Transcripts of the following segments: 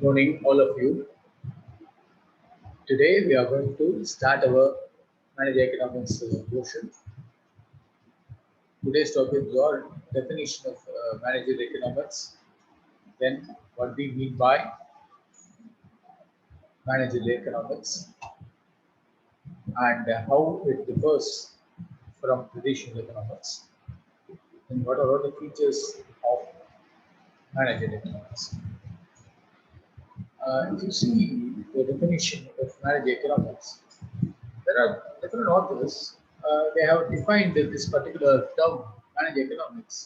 Morning, all of you. Today we are going to start our managed economics portion. Today's topic is our definition of managed economics, then what we mean by managed economics, and how it differs from traditional economics, and what are all the features of managed economics. If you see the definition of managed economics, there are different authors. They have defined this particular term, managed economics,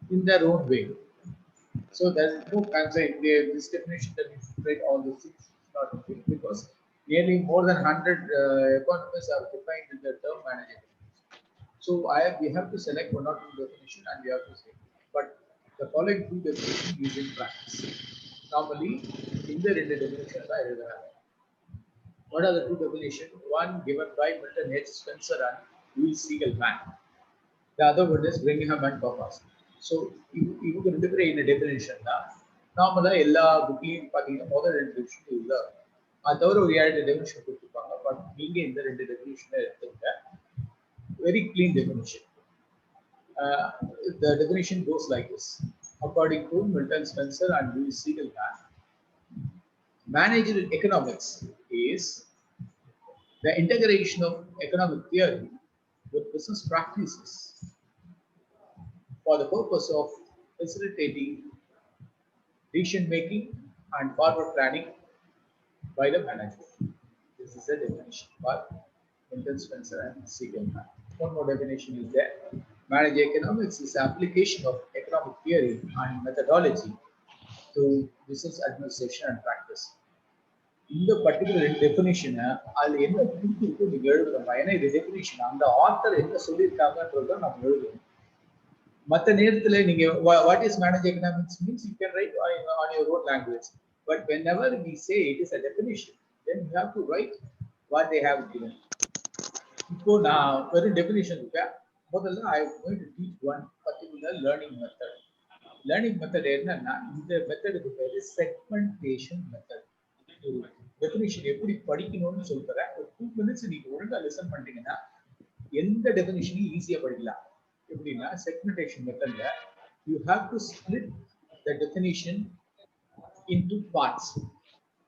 in their own way. So there's no fancy this definition that you should write all the six, not okay, because nearly more than 100 economists have defined the term managed economics. So we have to select one or two definition and we have to say. But the following two definitions used in practice. Normally, in the definitions I read. What are the two definitions? One given by Milton H. Spencer and Louis Siegelman. The other one is Brigham and Copas. So, you can interpret in a definition. Normally, all booking more than definition is there. That's our reality definition. But being in the definition, very clean definition. The definition goes like this. According to Milton Spencer and Louis Siegelman, managerial economics is the integration of economic theory with business practices for the purpose of facilitating decision making and forward planning by the manager. This is a definition by Milton Spencer and Siegelman. One more definition is there. Managed economics is the application of economic theory and methodology to business administration and practice. இந்த particular டெஃபினிஷனை அதில் என்ன இருக்கு நீங்கள் எழுதுறோம். ஏன்னா இது definition அந்த author என்ன சொல்லியிருக்காங்கன்றத நம்ம எழுதுறோம். மற்ற நேரத்தில் நீங்க what is manage economics means you can write on your own language. But whenever we say it is a definition then you have to write what they have given. இப்போ நான் வெறும் definition இருக்கேன். முதல்ல I am going to teach one particular learning method. Learning method என்னன்னா இந்த மெத்தடுக்கு பேரு segmentation method. Definition எப்படி படிக்கணும்னு சொல்றேன். ஒரு 2 minutes நீங்க ஒழுங்கா லிசன் பண்ணிட்டீங்கன்னா எந்த டெஃபினிஷனையும் ஈஸியா படிக்கலாம். எப்படின்னா செக்மெண்டேஷன் மெத்தட்ல you have to split the definition into parts.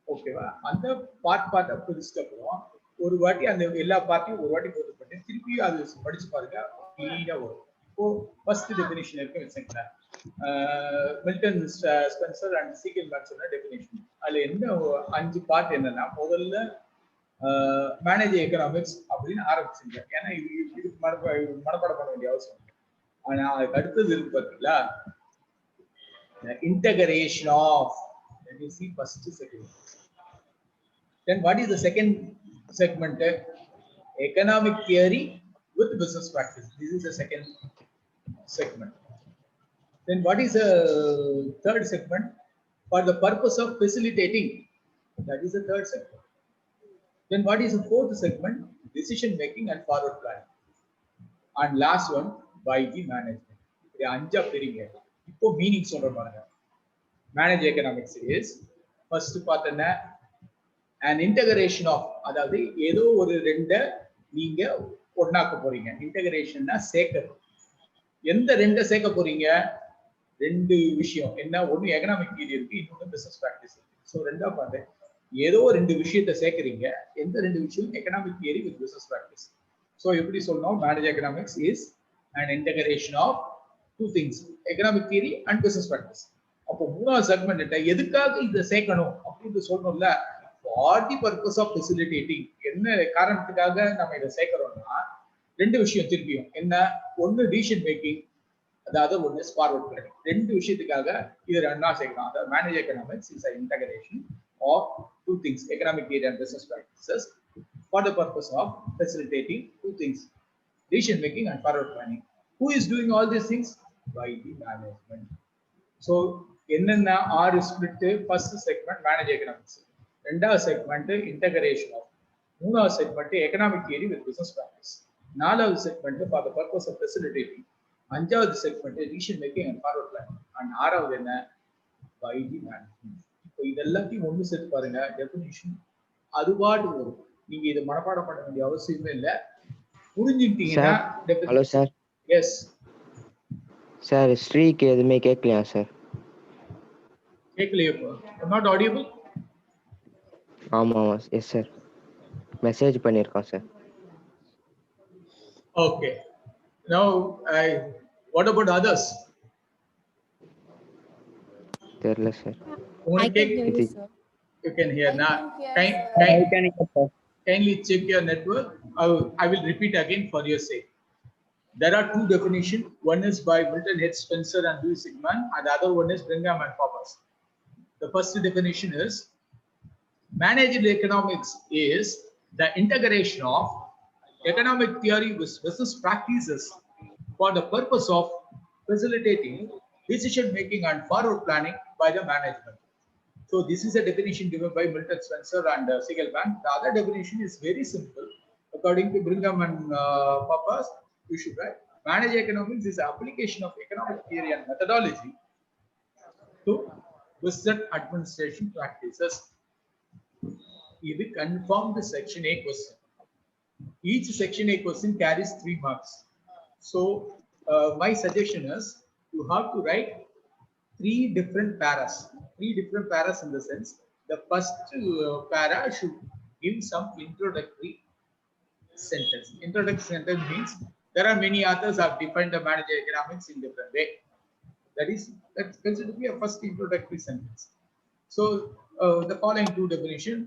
ஓகேவா? அந்த பார்ட்டா பிரிச்சுட்டு அப்புறம் ஒரு வாட்டி அந்த எல்லா பார்ட்டையும் ஒரு வாட்டி போட்டு பண்ணி திருப்பி அது படிச்சு பாருங்க, கிளீனா வரும். இப்போ ஃபர்ஸ்ட் டெஃபினிஷன் இருக்கு வச்சுக்கோங்களேன். மில்டன் ஸ்பென்சர் அண்ட் சீகெல்மேன் சொன்ன டெஃபினிஷன். அதுல என்ன 5 பார்ட் என்னன்னா, முதல்ல மேனேஜ் எக்கனாமிக்ஸ் அப்படின்னு ஆரம்பிச்சுங்க. ஏன்னா இதுக்கு மனப்பாடம் பண்ண வேண்டிய அவசியம் இல்லை. ஆனா அதுக்கு அடுத்தது இருக்கு பார்த்தீங்களா, integration of first segment. Then what is the second segment? Economic theory with business practice. This is the second segment. Then what is the third segment? For the purpose of facilitating. That is the third segment. Then what is the fourth segment? Decision making and forward planning. And last one, by the management. The anja peringa. Ipo meaning சொல்ற பாருங்க. Managed economics is first part என்ன, an integration of, அதாவது ஏதோ ஒரு ரெண்ட நீங்க ஒண்ணாக்க போறீங்க. இன்டகிரேஷன்னா சேர்க்கிறது. எந்த ரெண்ட சேர்க்க போறீங்க? ரெண்டு விஷயம் என்ன, ஒன்னு எகனாமிக் தியரி இருக்கு, இன்னொன்னு பிசினஸ் பிராக்டிஸ் இருக்கு. ஸோ ரெண்டா பார்த்து ஏதோ ரெண்டு விஷயத்தை சேர்க்கிறீங்க. எந்த ரெண்டு விஷயம்? Economic theory with business practice. So எப்படி சொல்லணும்? Manage economics is and integration of 2 things, economic theory and business practice. அப்போ மூணாவது செக்மெண்ட் எதுக்காக இதை சேர்க்கணும் அப்படின்னு சொல்லணும்ல. For the purpose of facilitating. என்ன காரணத்துக்காக நம்ம இதை சேர்க்கிறோம்னா, ரெண்டு விஷயம் திருப்பியும் என்ன, ஒன்னு டிசிஷன் மேக்கிங், அதாவது ஒன்னு ஃபார்வர்ட் பிளானிங். ரெண்டு விஷயத்துக்காக இது ரெண்டா சேர்க்கலாம். அதாவது manage economics is integration of 2 things, economic theory and business practices, for the purpose of facilitating 2 things, decision making and forward planning. Who is doing all these things? By the management. So என்னென்ன ஆறு split? First segment manage economics, ரெண்டாவது segment integration of, மூணாவது segment economic theory with business practice, நாலாவது segment for the purpose of facilitating, அஞ்சாவது segment decision making and forward planning, and ஆறாவது என்ன? By the management. இதெல்லாத்தையும் ஒன்று சேர்த்து பாருங்க, டெஃபினிஷன் அதுபாட்டு வரும். நீங்க இதை மனப்பாடம் பண்ண வேண்டிய அவசியமே இல்லை. புரிஞ்சுக்கிட்டீங்கன்னா ஹலோ சார். எஸ் சார், ஸ்ரீக்கு எதுவுமே கேட்கலையா சார்? கேட்கலையே, நாட் ஆடியபிள். ஆமாம் எஸ் சார், மெசேஜ் பண்ணியிருக்கோம் sir. Okay, now what about others? தெரியல sir. I can hear you, sir. You can hear now. Kindly check your network. I will repeat again for your sake. There are two definitions. One is by Milton H. Spencer and Louis Sigmund, and the other one is Brigham and Pappas. The first definition is managerial economics is the integration of economic theory with business practices for the purpose of facilitating decision making and forward planning by the management. So this is a definition given by Milton Spencer and Segelman. The other definition is very simple. According to Brigham and Pappas, you should write managerial economics is the application of economic theory and methodology to business administration practices. This confirmed section A question. Each section A question carries 3 marks. So my suggestion is you have to write 3 different paras. 3 different paras in the sense the first para should give some introductory sentence. Introductory sentence means there are many authors have defined the managerial economics in different way. That's considered to be a first introductory sentence. So the following 2 definition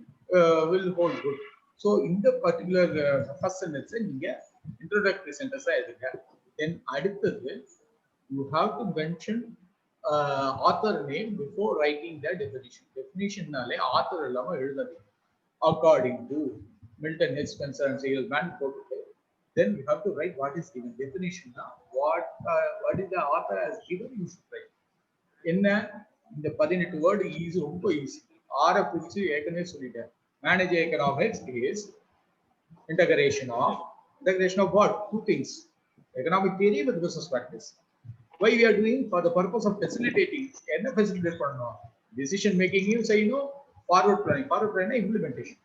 will hold good. So in the particular first sentence, introductory sentence, then அடுத்தது you have to mention author name before writing the definition. Definition naale author illama eludadinga. According to Milton H. Spencer and Segelman, then you have to write what is given. Definition na what is the author has given, you should write. Enna இந்த 18 word is ரொம்ப easy. ஆற பிரிச்சு ஏற்கனவே சொல்லிட்டேன். Managerial economics is integration of what? 2 things. Economic theory with business practice. Why we are doing? For the purpose of facilitating. என்ன facilitate பண்ணணும்? Decision making you say forward planning. Forward planning implementation.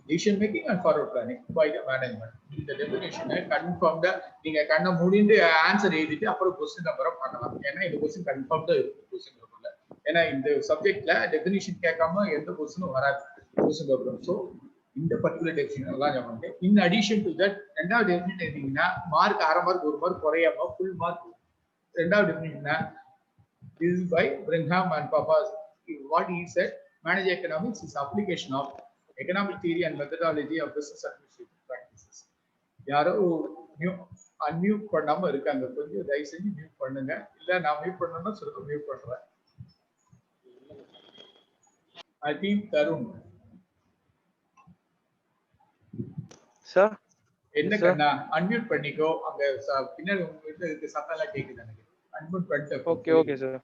Decision making and forward planning by the management. The definition confirm the நீங்க கண்ண மூடிட்டு answer எழுதிட்டு அப்புறம் question நம்பரை பண்ணலாம். ஏன்னா இந்த क्वेश्चन கன்ஃபார்ம் தான் இருக்கு क्वेश्चन பேப்பர்ல. ஏன்னா இந்த சப்ஜெக்ட்ல டெஃபினிஷன் கேட்காம எந்த क्वेश्चனும் வராது क्वेश्चन பேப்பர்ல. சோ இந்த பர்టిక్యులர் டெஃபினிஷன் எல்லாம் ஞாபகம். இன் அடிஷன் டு தட் ரெண்டாவது டெஃபினிஷன் எழுதிங்கன்னா மார்க் அரை மார்க் ஒரு மார்க் குறையாம ஃபுல் மார்க். ரெண்டாவது definition this is by Brigham and Pappas. What he said, managerial economics is application of economic theory and methodology of business administration practices. யாரோ unmute பண்ணாம இருக்காங்க, கொஞ்சம் தயவு செஞ்சு மியூட் பண்ணுங்க. இல்ல நான் மியூட் பண்ணணும்னா சொல்லுங்க, மியூட் பண்றேன். I think தருண் சார் என்ன கண்ணா அன்மியூட் பண்ணிக்கோ. அங்க பின்னாடி உங்களுக்கு சத்தம் எல்லாம் கேக்குது எனக்கு. அன்மியூட் பண்ணிட்டு ஓகே சார்.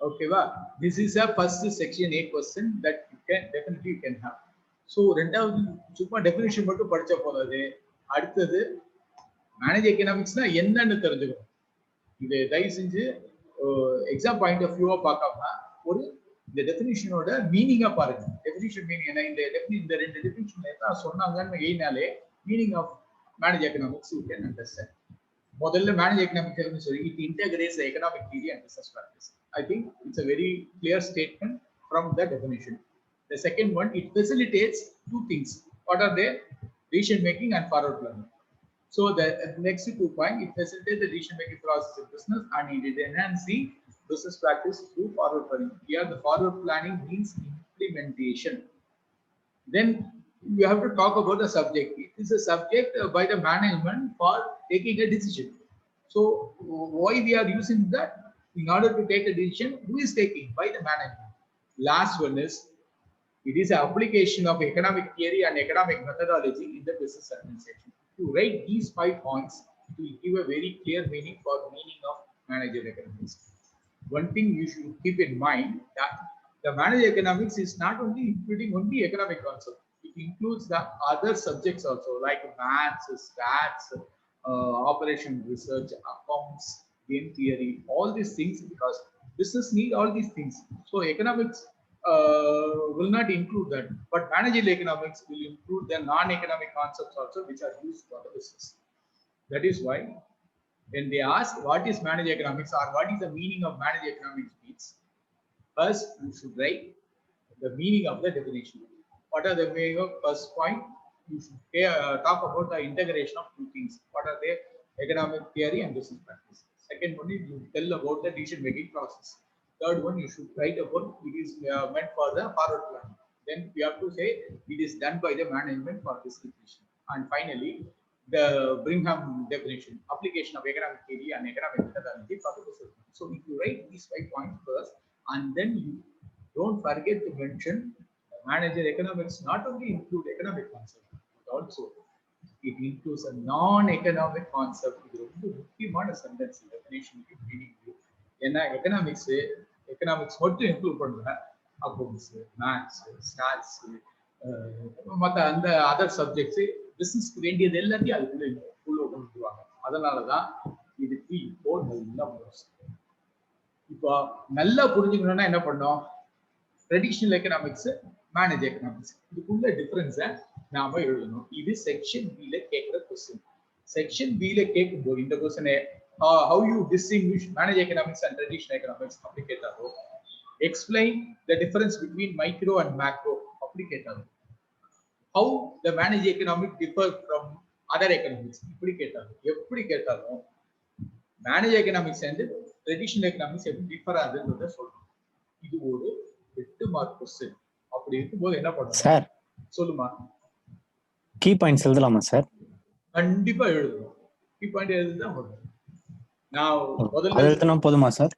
ஓகேவா? This is a first section A question that you can definitely you can have. So ரெண்டாவது சும்மா டெஃபினிஷன் மட்டும் படிச்சா போதாது. அடுத்தது மேனேஜ் எக்கனாமிக்ஸ்னா என்னன்னு தெரிஞ்சுக்கணும். இது தயவு செஞ்சு எக்ஸாம் பாயிண்ட் ஆஃப் வியூவா பார்க்காம ஒரு இந்த டெஃபினிஷனோட மீனிங்கா பாருங்க. டெஃபினிஷன் மீனிங் என்ன, இந்த ரெண்டு டெஃபினிஷன் என்ன சொன்னாங்கன்னு எழுதினாலே meaning of manage economics you can understand. முதல்ல மேனேஜ் எக்கனாமிக்ஸ் சொல்லி it integrates economic theory and business practice. I think it's a very clear statement from the definition. The second one, it facilitates 2 things. What are they? Decision making and forward planning. So the next 2 points, it facilitates the decision making process in business and it enhances the business practice through forward planning. Here the forward planning means implementation. Then you have to talk about the subject. It is a subject by the management for taking a decision. So why we are using that? In order to take a decision, who is taking? By the management. Last one is, it is an application of economic theory and economic methodology in the business administration. To write these 5 points, it will give a very clear meaning for meaning of managerial economics. One thing you should keep in mind that the managerial economics is not only including only economic concept. It includes the other subjects also, like maths, stats, operation research, accounts, game theory, all these things, because business need all these things. So economics will not include that, but managerial economics will include the non-economic concepts also which are used for the business. That is why when they ask what is managerial economics or what is the meaning of managerial economics means, first you should write the meaning of the definition. What are the meaning of first point? You should talk about the integration of two things. What are the economic theory and business practice? Second one is you tell about the decision making process. Third one you should write about it is meant for the forward planning. Then we have to say it is done by the management for this decision. And finally, the Brigham definition, application of economic theory and economic methodology for the business. So if you write these 5 points first, and then you don't forget to mention manager economics not only include economic concept, but also it includes a non-economic concept. இது ரொம்ப முக்கியமான sentence definition meaning. ஏன்னா economics மட்டும் include பண்ணுங்க, accounts, maths, stats, மற்ற அந்த other subjects பிசினஸ்க்கு வேண்டியது எல்லாத்தையும் அதுக்குள்ள கொண்டுருவாங்க. அதனாலதான் இதுக்கு இப்போ நல்லா இப்போ நல்லா புரிஞ்சுக்கணும்னா என்ன பண்ணோம்? ட்ரெடிஷனல் எக்கனாமிக்ஸ், மேனேஜ் எக்கனாமிக்ஸ், இதுக்குள்ள டிஃபரன்ஸை நாம எழுதணும். இது செக்ஷன் பில கேட்கிற கொஸ்டின். செக்ஷன் பில கேட்கும்போது இந்த கொஸ்டினை how you distinguish manage economics and traditional economics அப்படி கேட்டாரோ, explain the difference between micro and macro அப்படி கேட்டாரோ, how the manage economics differ from other economics இப்படி கேட்டாரோ, எப்படி கேட்டாலும் manage economics and traditional economics எப்படி டிஃபர் ஆகுதுன்றத சொல்றோம். இது ஒரு 8 மார்க் கொஸ்டின். அப்படி இருக்கும்போது என்ன பண்ணணும் சார்? சொல்லுமா. கீ பாயிண்ட்ஸ் எழுதலாமா சார்? கண்டிப்பா எழுதணும். கீ பாயிண்ட் எழுதுதான் வரும். நான் முதல்ல எழுதுனா போதுமா சார்?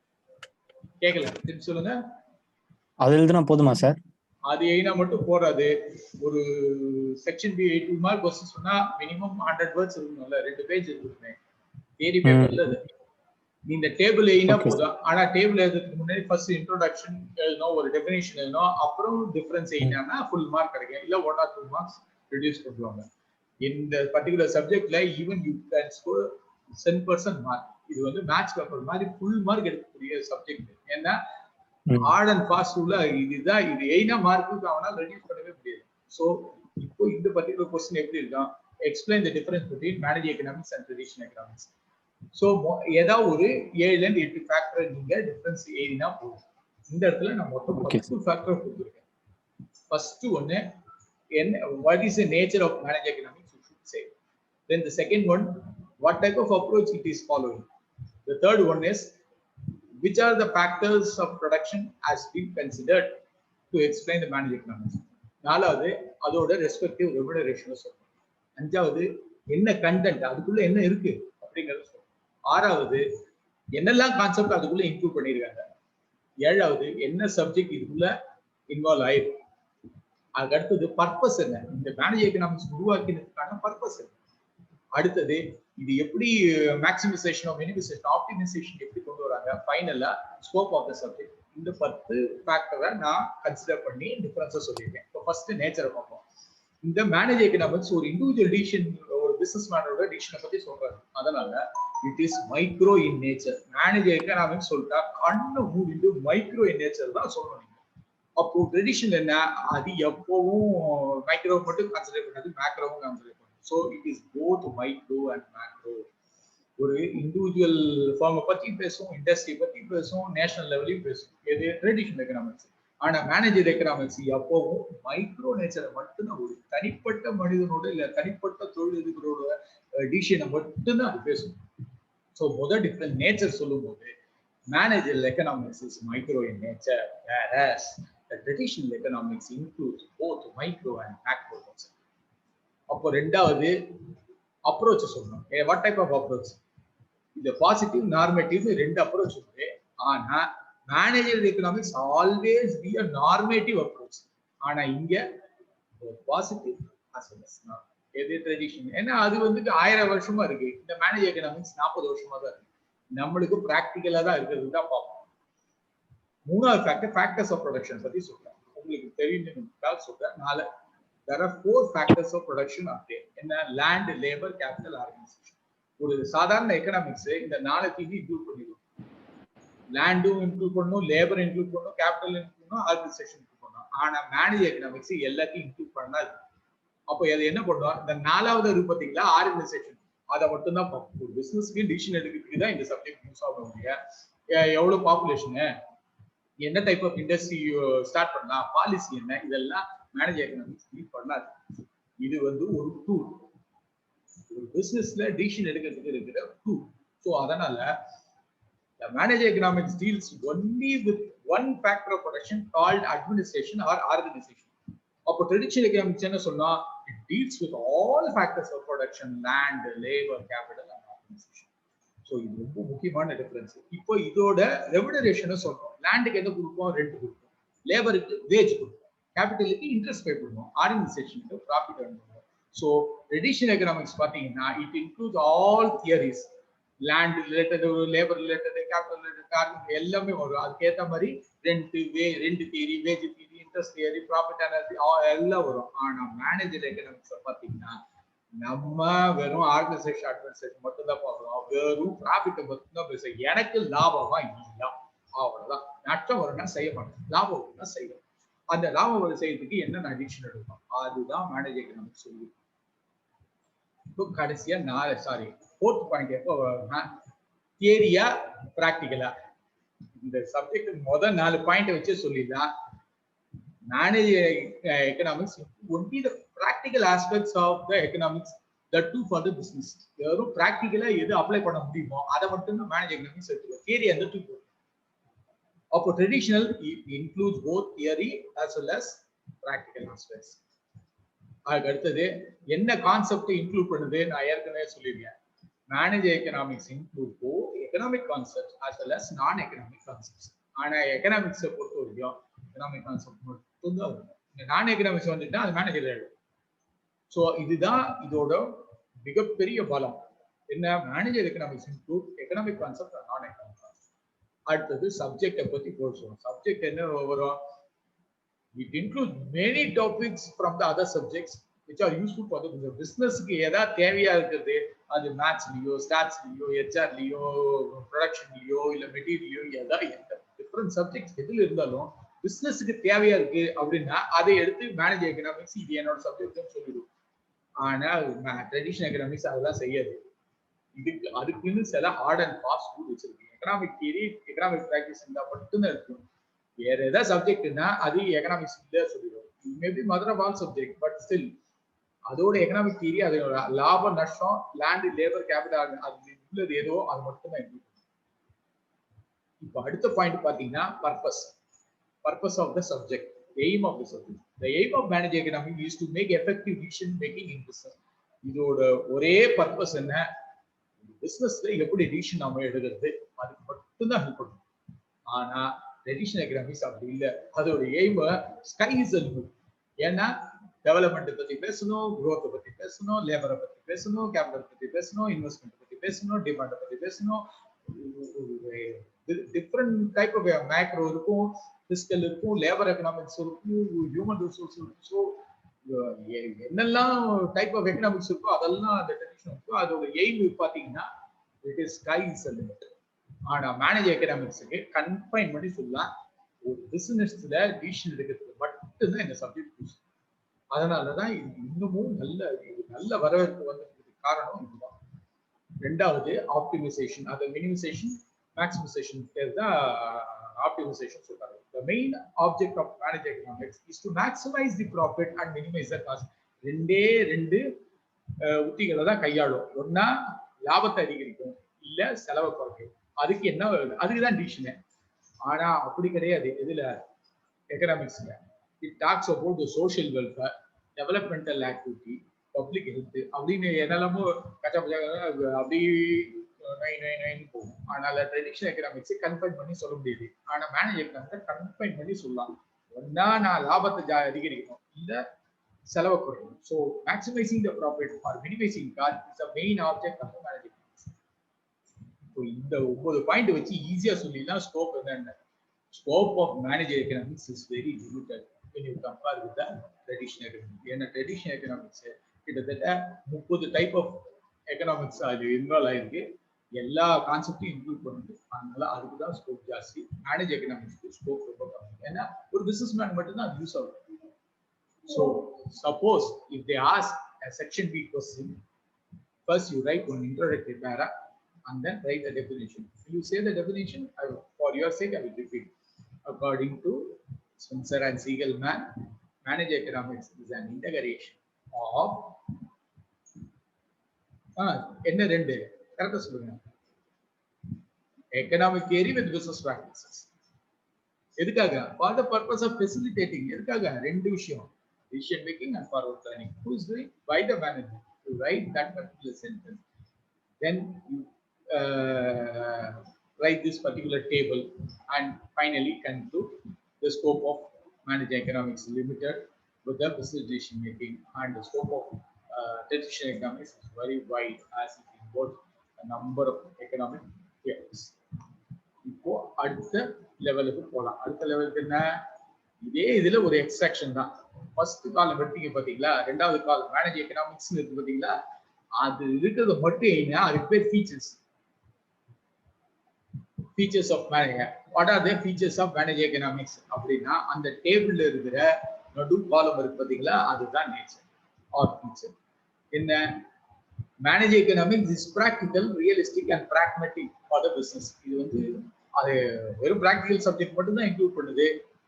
கேட்கல, திருப்பி சொல்லுங்க. அது எழுதுனா போதுமா சார்? அது எழுதினா மட்டும் போறாது. ஒரு செக்ஷன் பி 8 மார்க் கொஸ்டின் சொன்னா மினிமம் 100 வேர்ட்ஸ் இருக்கணும்ல, 2 பேஜ் இருக்குமே தியரி பேப்பர்ல. நீ இந்த டேபிள் எழுதினா போதும். ஆனா டேபிள் எழுதுறதுக்கு முன்னாடி ஃபர்ஸ்ட் இன்ட்ரோடக்ஷன் எழுதணும், ஒரு டெஃபினேஷன் எழுதணும், அப்புறம் டிஃபரன்ஸ் எழுதினா ஃபுல் மார்க் கிடைக்கும். இல்ல 1 or 2 மார்க்ஸ் ரெடியூஸ் பண்ணுவாங்க. இந்த பர்டிகுலர் சப்ஜெக்ட்ல even you can score 10% mark. இது வந்து மேத்ஸ் பேப்பர் மாதிரி ஃபுல் மார்க் எடுக்கக்கூடிய சப்ஜெக்ட். ஏன்னா ஹார்ட் அண்ட் ஃபாஸ்ட் உள்ள இதுதான். இது எழுதினா மார்க்கு அவனால் ரெடியூஸ் பண்ணவே முடியாது. ஸோ இப்போ இந்த பர்டிகுலர் கொஸ்டின் எப்படி இருக்கும்? Explain the difference between manage economics and traditional economics. So ஏதாவது ஒரு 7 and 8 ஃபேக்டர் நீங்க டிஃபரன்ஸ் எழுதினா போதும். இந்த இடத்துல நான் மொத்தம் 10 ஃபேக்டர் கொடுத்துருக்கேன். ஃபர்ஸ்ட் ஒன்னு என்ன, what is the nature of managed economics you should say. Then the second one, what type of approach it is following. The third one is which are the factors of production has been considered to explain the managed economics. நாலாவது அதோட respective remuneration சொல்றோம். அஞ்சாவது என்ன content, அதுக்குள்ள என்ன இருக்கு அப்படிங்கறது சொல்றோம். ஆறாவது என்னெல்லாம் கான்செப்ட் அதுக்குள்ள இன்க்ளூட் பண்ணிருக்காங்க. ஏழாவது என்ன சப்ஜெக்ட் இதுக்குள்ள இன்வால்வ் ஆயிருக்கு. அதுக்கு அடுத்தது பர்பஸ் என்ன, இந்த மேனேஜ் எக்கனாமிக்ஸ் உருவாக்கினதுக்கான பர்பஸ் என்ன. அடுத்தது இது எப்படி மேக்ஸிமைசேஷன், மினிமைசேஷன், ஆப்டிமைசேஷன் எப்படி கொண்டு வராங்க. ஃபைனலா ஸ்கோப் ஆஃப் த சப்ஜெக்ட். இந்த 10 ஃபேக்டரை நான் கன்சிடர் பண்ணி டிஃபரன்ஸை சொல்லியிருக்கேன். இப்போ ஃபர்ஸ்ட் நேச்சரை பார்ப்போம். இந்த மேனேஜ் எக்கனாமிக்ஸ் ஒரு இண்டிவிஜுவல் டிசிஷன், ஒரு பிசினஸ் மேனோட டிசிஷனை பத்தி சொல்றாரு. அதனால it is micro in nature. Manage economics சொல்லிட்டா கண்ணு மூடிட்டு மைக்ரோ இன் நேச்சர் தான் சொல்லணும். அப்போ ட்ரெடிஷனல் என்ன, அது எப்பவும் மைக்ரோ மட்டும் கன்சிடர் பண்ணாது, மேக்ரோவும் கன்சிடர் பண்ணும். So it is both micro and macro. ஒரு இண்டிவிஜுவல் ஃபார்மை பத்தி பேசும், இண்டஸ்ட்ரி பத்தி பேசும், நேஷனல் லெவலையும் பேசும். இது ட்ரெடிஷனல் எக்கனாமிக்ஸ். ஆனா மேனேஜர் எக்கனாமிக்ஸ் எப்பவும் மைக்ரோ நேச்சரை மட்டும்தான், ஒரு தனிப்பட்ட மனிதனோட இல்ல தனிப்பட்ட தொழிலதிபரோட டிசிஷனை மட்டும்தான் அது பேசும். ஸோ முதல் டிஃபரன்ஸ் நேச்சர் சொல்லும் போது manager economics is micro in nature, whereas the traditional economics includes both micro and macro concept. அப்போ ரெண்டாவது அப்ரோச் சொல்லணும். What type of approach? இது பாசிட்டிவ், நார்மேட்டிவ் ரெண்டு அப்ரோச் இருக்கு. ஆனா manager economics always be a normative approach. ஆனா இங்க positive as well as not. எது ட்ரெடிஷன், ஏன்னா அது வந்து 1000 வருஷமா இருக்கு. இந்த மேனேஜ் எக்கனாமிக்ஸ் 40 வருஷமா தான் இருக்கு. நம்மளுக்கு பிராக்டிகலா தான் இருக்கிறது தான் பார்ப்போம். மூணாவது ஃபேக்டர் ஃபேக்டர்ஸ் ஆஃப் ப்ரொடக்ஷன் பத்தி சொல்றேன். உங்களுக்கு தெரியும் சொல்றேன். there are 4 factors of production are there. என்ன, land, labor, capital, organization. ஒரு சாதாரண எக்கனாமிக்ஸ் இந்த 4த்தையும் இன்க்ளூட் பண்ணிடும். லேண்டும் இன்க்ளூட் பண்ணணும், லேபர் இன்க்ளூட் பண்ணணும், கேபிட்டல் இன்க்ளூட் பண்ணணும், ஆர்கனைசேஷன் இன்க்ளூட் பண்ணணும். ஆனா மேனேஜ் எக்கனாமிக்ஸ் எல்லாத்தையும் இன்க்ளூட் பண்ணாது. அப்போ அது என்ன பண்ணுவோம், இந்த 4வது இருக்கு பாத்தீங்களா ஆர்கனைசேஷன், அதை மட்டும் தான் பார்ப்போம். ஒரு பிசினஸ்க்கு டிசிஷன் எடுக்கிறதுக்கு தான் இந்த சப்ஜெக்ட் யூஸ் ஆகும். எவ்வளவு பாப்புலேஷனு, என்ன டைப் ஆஃப் இண்டஸ்ட்ரி ஸ்டார்ட் பண்ணலாம், பாலிசி என்ன, இதெல்லாம் மேனேஜ் எக்கனாமிக்ஸ் டீல் பண்ணாது. இது வந்து ஒரு டூல், ஒரு பிசினஸ்ல டிசிஷன் எடுக்கிறதுக்கு இருக்கிற டூல். ஸோ அதனால manage economics deals only with one factor of production called administration or organisation. அப்போ ட்ரெடிஷனல் எக்கனாமிக்ஸ் என்ன சொன்னா, it deals with all factors of production, land, labour, capital and organisation. So இது ரொம்ப முக்கியமான difference. இப்போ இதோட ரெமுனரேஷனை சொல்றோம். லேண்டுக்கு என்ன கொடுப்போம், ரெண்ட் கொடுப்போம். லேபருக்கு வேஜ் கொடுப்போம். கேபிட்டலுக்கு இன்ட்ரெஸ்ட் பே பண்ணுவோம். ஆர்கனைசேஷனுக்கு ப்ராஃபிட் பண்ணுவோம். ஸோ ட்ரெடிஷனல் எக்கனாமிக்ஸ் பார்த்தீங்கன்னா it includes all theories, land related, labour related, capital related, எல்லாமே வரும். அதுக்கேற்ற மாதிரி rent theory, wage theory, interest theory, profit analysis எல்லாம் வரும். ஆனா மேனேஜர் எக்கனாமிக்ஸ் பார்த்தீங்கன்னா நம்ம வெறும் ஆர்கனைசேஷன் அட்மினிஸ்ட்ரேஷன் மட்டும் தான் பார்க்கணும். வெறும் ப்ராஃபிட்டை மட்டும் தான் பேச, எனக்கு லாபமா இல்லையா அவ்வளவுதான். நஷ்டம் வரும்னா செய்ய மாட்டேன், லாபம் வரும்னா செய்யணும். அந்த லாபம் வரும் செய்யறதுக்கு என்ன அடிஷன் எடுக்கும், அதுதான் மேனேஜ் எக்கனாமிக்ஸ் சொல்லி. இப்போ கடைசியா 4th பாயிண்ட் எப்போ தியரியா பிராக்டிகலா, இந்த சப்ஜெக்ட் முதல் 4 பாயிண்ட் வச்சு சொல்லிடலாம். Manage economics only the practical aspects of the economics, that too for the business. வெறும் பிராக்டிகலா எது அப்ளை பண்ண முடியுமோ அதை மட்டும் தான் மேனேஜ் எக்கனாமிக்ஸ் எடுத்துக்கணும். தியரி அந்த தூக்கி. அப்போ traditional includes both theory as well as practical aspects. அதுக்கு அடுத்தது என்ன கான்செப்ட் இன்க்ளூட் பண்ணுது, நான் ஏற்கனவே சொல்லியிருக்கேன். Manage economics include both economic concept as well as நான் எக்கனாமிக் கான்செப்ட்ஸ். ஆனா எக்கனாமிக்ஸை பொறுத்த வரைக்கும் எக்கனாமிக் கான்செப்ட் மட்டும் தான் வரும். நான் எக்கனாமிக்ஸ் வந்துட்டா அது மேனேஜர் ஆயிடும். ஸோ இதுதான் இதோட மிகப்பெரிய பலம். என்ன, manager economics include economic concept, நான் எக்கனாமிக் கான்செப்ட். அடுத்தது சப்ஜெக்டை பத்தி பேசுவோம். சப்ஜெக்ட் என்ன வரும், it include many topics from the other subjects which are useful for the பிசினஸ்க்கு ஏதாவது தேவையா இருக்கிறது, அது மேத்ஸ்லயோ, ஸ்டாட்ஸ்லயோ, ஹெச்ஆர்லயோ, ப்ரொடக்ஷன்லயோ, இல்ல மெட்டீரியலையோ, ஏதாவது எந்த டிஃப்ரெண்ட் சப்ஜெக்ட்ஸ் எதுல இருந்தாலும் பிசினஸ்க்கு தேவையா இருக்கு அப்படின்னா அதை எடுத்து மேனேஜ் எக்கனாமிக்ஸ் இது என்னோட சப்ஜெக்ட்னு சொல்லிடுவோம். ஆனா ட்ரெடிஷனல் எக்கனாமிக்ஸ் அதெல்லாம் செய்யாது. இதுக்கு அதுக்குன்னு சில ஹார்ட் அண்ட் ஃபாஸ்ட் ரூல் வச்சிருக்கு. எக்கனாமிக் தியரி, எக்கனாமிக் பிராக்டிஸ் இருந்தா மட்டும்தான் இருக்கும். வேற ஏதாவது சப்ஜெக்ட்னா அது எக்கனாமிக்ஸ் இல்ல சொல்லிடுவோம். Maybe mother of all subject, but still அதோட எக்கனாமிக் தியரி, அதோட லாப நஷ்டம், லேண்ட், லேபர், கேபிட்டல், அது உள்ளது ஏதோ அது மட்டும் தான் இருக்கு. இப்போ அடுத்த பாயிண்ட் பாத்தீங்கன்னா purpose of the subject, the aim of the subject. The aim of managed economics is to make effective decision making in business. இதோட ஒரே பர்பஸ் என்ன, பிசினஸ்ல எப்படி டிசிஷன் நாம எடுக்கிறது, அதுக்கு மட்டும்தான் ஹெல்ப் பண்ணும். ஆனா ட்ரெடிஷனல் எக்கனாமிக்ஸ் அப்படி இல்லை. அதோட aim sky is the limit. ஏன்னா டெவலப்மெண்ட் பத்தி பேசணும், growth பத்தி பேசணும், லேபரை பத்தி பேசணும், கேபிட்டல் பத்தி பேசணும், இன்வெஸ்ட்மெண்ட் பத்தி பேசணும், டிமாண்ட் பத்தி பேசணும். டிஃப்ரெண்ட் டைப் ஆஃப் மேக்ரோ இருக்கும், பிசிக்கல் இருக்கும், லேபர் எக்கனாமிக்ஸ் இருக்கும், ஹியூமன் ரிசோர்ஸ் இருக்கும். ஸோ என்னெல்லாம் டைப் ஆஃப் எக்கனாமிக்ஸ் இருக்கோ அதெல்லாம் அந்த ட்ரெடிஷன் இருக்கும். அதோட எய்ம் பார்த்தீங்கன்னா it is sky is the limit. ஆனா மேனேஜ் எக்கனாமிக்ஸுக்கு கன்ஃபைன் பண்ணி சொல்லலாம், ஒரு பிசினஸ்ல டிசிஷன் எடுக்கிறதுக்கு மட்டும்தான் இந்த சப்ஜெக்ட் யூஸ். அதனாலதான் இது இன்னமும் நல்ல வரவேற்பு வந்ததுக்கு காரணம் இதுதான். ரெண்டாவது ஆப்டிமைசேஷன், அது மினிமைசேஷன், மேக்ஸிமைசேஷன் பேர் தான் ஆப்டிமைசேஷன் சொல்றாங்க. The main object of managed economics is to maximize the profit and minimize the cost. ரெண்டு உத்திகளை தான் கையாளும். ஒன்னா லாபத்தை அதிகரிக்கும், இல்ல செலவை குறைக்கும். அதுக்கு என்ன, அதுக்குதான் டிசிஷன். ஆனா அப்படி கிடையாது இதுல எக்கனாமிக்ஸ்ல. It talks about the social welfare, developmental activity, public health அப்படின்னு என்னெல்லாமோ அப்படி போகும். அதனால ட்ரெடிஷனல் எக்கனாமிக்ஸ் கன்ஃபைன் பண்ணி சொல்ல முடியுது. ஆனா மேனேஜ் எக்கனாமிக்ஸ் கன்ஃபைன் பண்ணி சொல்லலாம். ஒன்னா நான் லாபத்தை அதிகரிக்கணும், இல்ல செலவை குறைக்கணும். So maximising the profit or minimising cost is the main object of manage economics. இப்போ இந்த 9 பாயிண்ட் வச்சு ஈஸியா சொல்லிடலாம் ஸ்கோப் என்னென்ன. Scope of managed economics is very limited when you compare with the traditional economics. ஏன்னா traditional economics கிட்டத்தட்ட 30 type of economics அது involve ஆயிருக்கு. எல்லா கான்செப்டையும் இன்க்ளூட் பண்ணுது. அதனால அதுக்கு தான் ஸ்கோப் ஜாஸ்தி. மேனேஜ் எக்கனாமிக்ஸ்க்கு ஸ்கோப் ரொம்ப கம்மி. ஏன்னா ஒரு ஒரு பிசினஸ்மேன் மட்டும் தான் யூஸ் ஆகும். So suppose if they ask a section B question, first you write one introductory para and then write the definition. You say the definition, for your sake I will repeat. According to Spencer and Siegelman, managed economics is an integration of என்ன ரெண்டு கரெக்டா சொல்லுங்க, economic theory with business practices. எதுக்காக? For the purpose of facilitating. எதுக்காக? ரெண்டு விஷயம், decision making and forward planning. Who is doing? By the manager to write that particular sentence. Then you write this particular table and finally conclude the scope of managed economics limited with the business decision making, and the scope of decision economics is very wide as it involves a number of economic theories. இப்போ அடுத்த லெவலுக்கு போலாம். அடுத்த லெவலுக்கு என்ன? இதே இதுல ஒரு எக்ஸ்ட்ராக்ஷன் தான். ஃபர்ஸ்ட் காலம் எடுத்தீங்க பாத்தீங்களா, ரெண்டாவது காலம் மேனேஜ் எக்கனாமிக்ஸ் இருக்கு பாத்தீங்களா, அது இருக்கிறது மட்டும் என்ன, அதுக்கு பேர் features. Features of manage. What are the features of manage economics அப்படின்னா, அந்த டேபிள்ல இருக்கிற நடு காலம் இருக்கு பாத்தீங்களா, அதுதான் நேச்சர் ஆர் ஃபீச்சர். என்ன? Manage economics is practical, realistic and pragmatic for the business. இது வந்து அது வெறும் பிராக்டிகல் சப்ஜெக்ட் மட்டும் தான் இன்க்ளூட் பண்ணுது.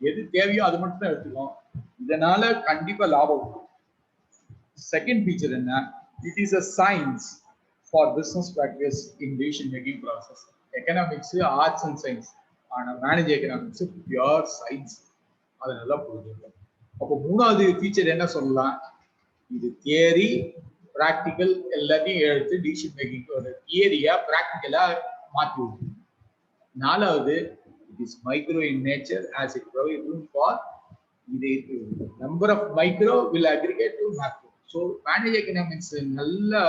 எது தேவையோ அது மட்டும் தான் எடுத்துக்கும். இதனால கண்டிப்பா லாபம் வரும். செகண்ட் ஃபீச்சர் என்ன? It is a science for business practice in decision making process. Economics arts and science, ஆனா மேனேஜ் எக்கனாமிக்ஸ் பியூர் சயின்ஸ். அதை நல்லா புரிஞ்சுக்கணும். அப்போ மூணாவது ஃபீச்சர் என்ன சொல்லலாம்? இது தியரி, பிராக்டிக்கல் எல்லாத்தையும் எடுத்து டிசிஷன் மேக்கிங் ஒரு தியரியா பிராக்டிக்கலா மாற்றி விடும். நாலாவது, it is micro in nature as it provides room for the number of micro will aggregate to macro. So manage economics நல்லா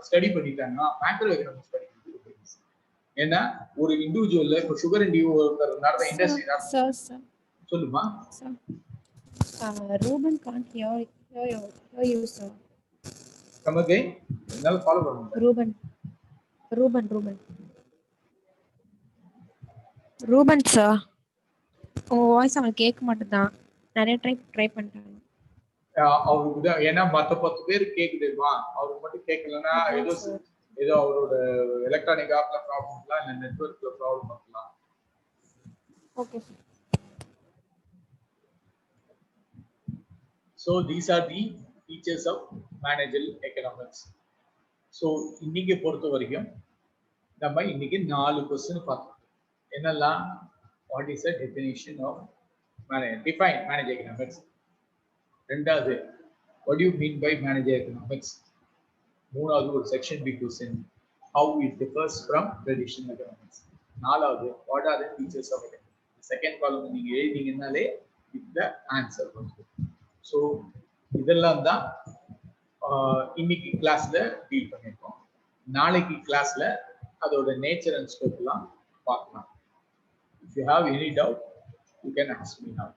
ஸ்டடி பண்ணிட்டாங்கன்னா மேக்ரோ எக்கனாமிக்ஸ் படிக்கிறது ரொம்ப ஈஸி. ஏன்னா ஒரு இண்டிவிஜுவல்ல இப்போ சுகர் அண்ட் நடந்த இண்டஸ்ட்ரி சொல்லுமா. Ruben can't hear you, sir. Come again. என்னால ஃபாலோ பண்ண முடியல. ரூபன் சார், உங்க வாய்ஸ் அவனுக்கு கேட்க மாட்டேதான். நிறைய ட்ரை பண்ணிட்டாங்க. அவருக்கு தான், ஏன்னா மற்ற 10 பேர் கேக்குதுமா, அவருக்கு மட்டும் கேட்கலன்னா ஏதோ அவரோட எலக்ட்ரானிக் ஆப்ல ப்ராப்ளம்லாம் இல்ல நெட்வொர்க்ல ப்ராப்ளம் இருக்கலாம். Okay. So these are the features of managerial economics. So இன்னைக்கு பொறுத்த வரைக்கும் நம்ம இன்னைக்கு 4 क्वेश्चन பார்த்தோம். என்னெல்லாம்? What is the definition of define managerial economics? ரெண்டாவது, what do you mean by managerial economics? மூணாவது ஒரு section B question, how it differs from traditional economics. நாலாவது, what are the features of economics? Second column நீங்க எழுதிங்கனாலே இந்த answer வந்துடும். So இதெல்லாம் தான் இன்னைக்கு கிளாஸ்ல டீல் பண்ணியிருக்கோம். நாளைக்கு கிளாஸ்ல அதோட நேச்சர் அண்ட் ஸ்கோப் எல்லாம் பார்க்கலாம். If you have any doubt, you can ask me now.